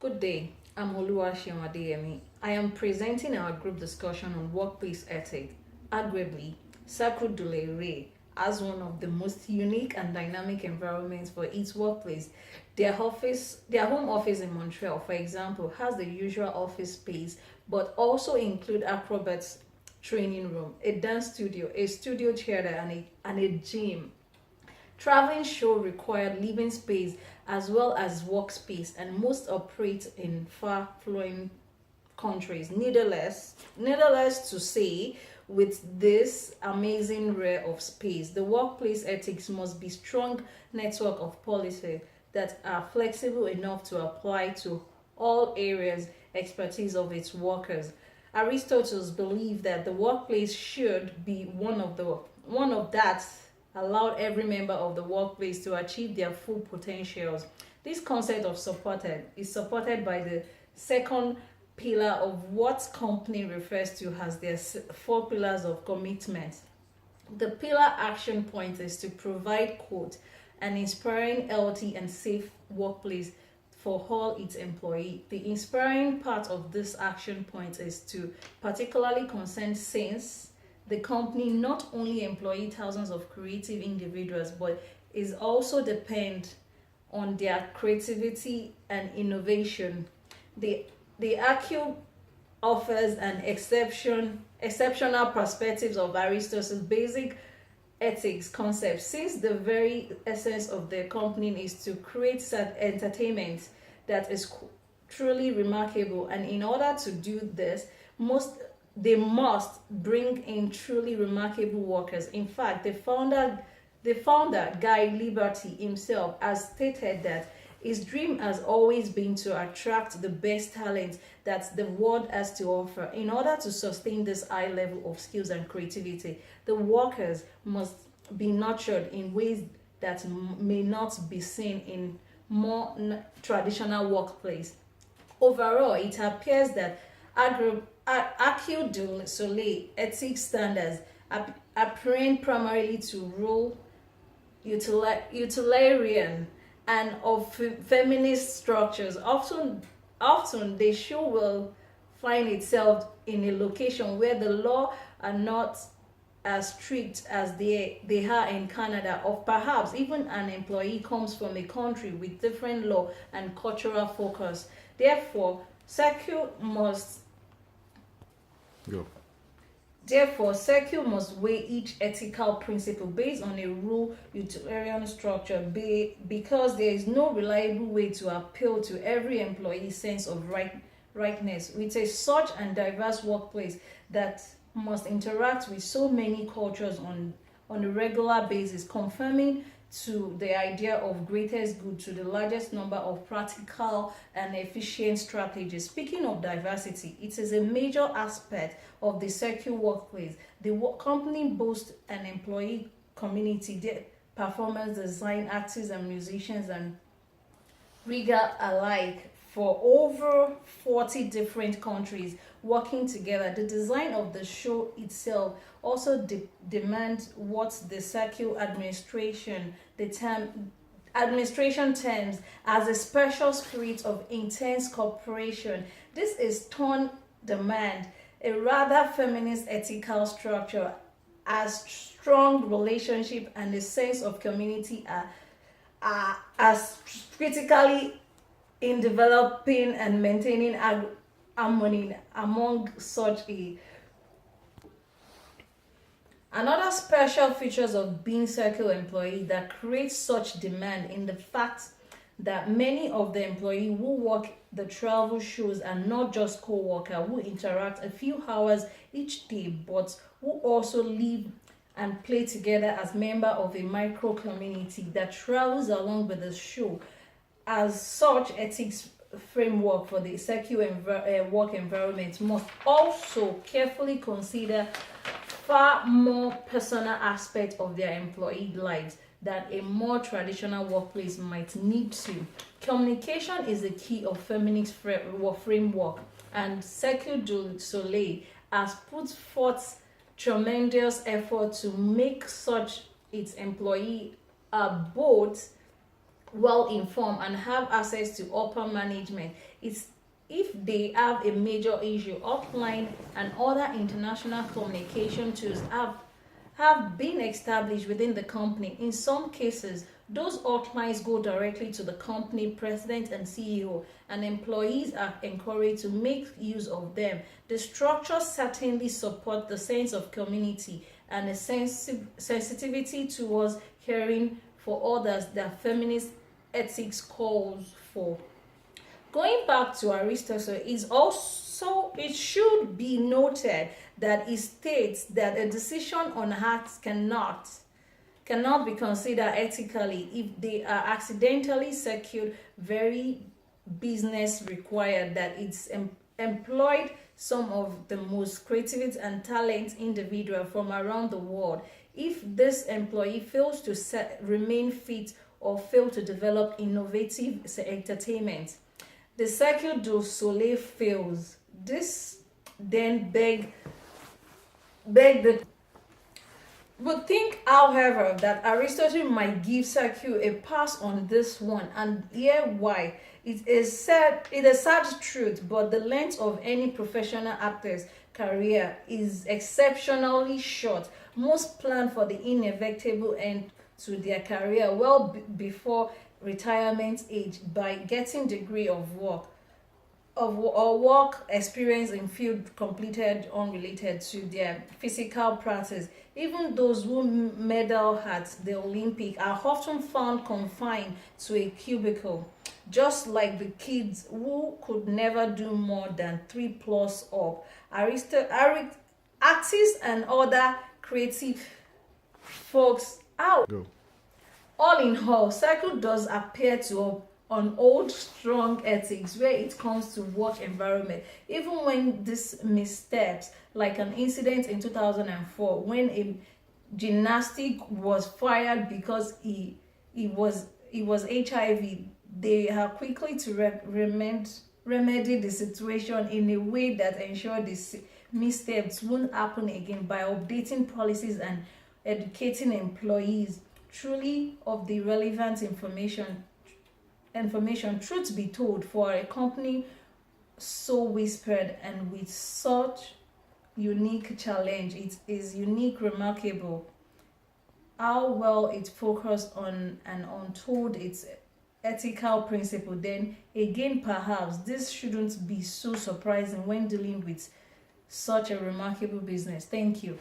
Good day, I'm Oluwaseun Adeyemi. I am presenting our group discussion on workplace ethics. Arguably, Cirque du Soleil as one of the most unique and dynamic environments for its workplace. Their home office in Montreal, for example, has the usual office space, but also include acrobats training room, a dance studio, a studio theater, and a gym. Traveling show required living space as well as workspace, and most operate in far-flowing countries. Nevertheless, to say, with this amazing rare of space, the workplace ethics must be strong network of policy that are flexible enough to apply to all areas expertise of its workers. Aristotle believed that the workplace should be one of that allowed every member of the workplace to achieve their full potentials. This concept of supported is supported by the second pillar of what company refers to as their four pillars of commitment. The pillar action point is to provide quote an inspiring, healthy, and safe workplace for all its employees. The inspiring part of this action point is to particularly concern since the company not only employ thousands of creative individuals but is also depend on their creativity and innovation. The AQ offers an exceptional perspectives of Aristotle's basic ethics concept, since the very essence of the company is to create entertainment that is truly remarkable, and in order to do this most they must bring in truly remarkable workers. In fact, the founder Guy Liberty himself has stated that his dream has always been to attract the best talent that the world has to offer. In order to sustain this high level of skills and creativity, the workers must be nurtured in ways that may not be seen in more traditional workplace. Overall, it appears that Accio du Soleil ethics standards apparent primarily to rule utilitarian and of feminist structures. Often the show will find itself in a location where the law are not as strict as they are in Canada, or perhaps even an employee comes from a country with different law and cultural focus. Therefore, Circle must Go. Therefore, Circle must weigh each ethical principle based on a rule utilitarian structure because there is no reliable way to appeal to every employee's sense of rightness. With a such and diverse workplace that must interact with so many cultures on a regular basis, confirming to the idea of greatest good to the largest number of practical and efficient strategies. Speaking of diversity, it is a major aspect of the circular workplace. The company boasts an employee community, the performance, design, artists, and musicians, and regal alike for over 40 different countries working together. The design of the show itself also demands what the circle administration terms as a special spirit of intense cooperation. This is torn demand a rather feminist ethical structure as strong relationship and a sense of community are as critically in developing and maintaining harmony among such a. Another special features of being circle employee that creates such demand in the fact that many of the employees who work the travel shows are not just co-worker who interact a few hours each day, but who also live and play together as member of a micro community that travels along with the show. As such, ethics framework for the secure work environment must also carefully consider far more personal aspects of their employee lives that a more traditional workplace might need to. Communication is the key of feminist framework, and Cirque du Soleil has put forth tremendous effort to make such its employee both well informed and have access to upper management. It's if they have a major issue, hotline and other international communication tools have been established within the company. In some cases, those hotlines go directly to the company president and CEO, and employees are encouraged to make use of them. The structure certainly supports the sense of community and a sensitivity towards caring for others that feminist ethics calls for. Going back to Aristotle, it should be noted that it states that a decision on acts cannot be considered ethically if they are accidentally secured very business required that it's employed some of the most creative and talented individual from around the world. If this employee fails to remain fit or fail to develop innovative entertainment, the Cirque du Soleil fails. This then beg the would think, however, that Aristotle might give Cirque a pass on this one, and here why. It is a sad truth, but the length of any professional actor's career is exceptionally short. Most plan for the inevitable end to their career well before retirement age by getting degree of work or work experience in field completed unrelated to their physical practice. Even those who medal at the Olympic are often found confined to a cubicle, just like the kids who could never do more than 3 plus up. Artists and other creative folks out. Go. All in all, Cycle does appear to on old strong ethics where it comes to work environment, even when these missteps, like an incident in 2004 when a gymnastic was fired because he was HIV, they are quickly to remedy the situation in a way that ensure these missteps won't happen again by updating policies and educating employees truly of the relevant information. Truth be told, for a company so whispered and with such unique challenge, it is unique, remarkable how well it focused on and untold its ethical principle. Then again, perhaps this shouldn't be so surprising when dealing with such a remarkable business. Thank you.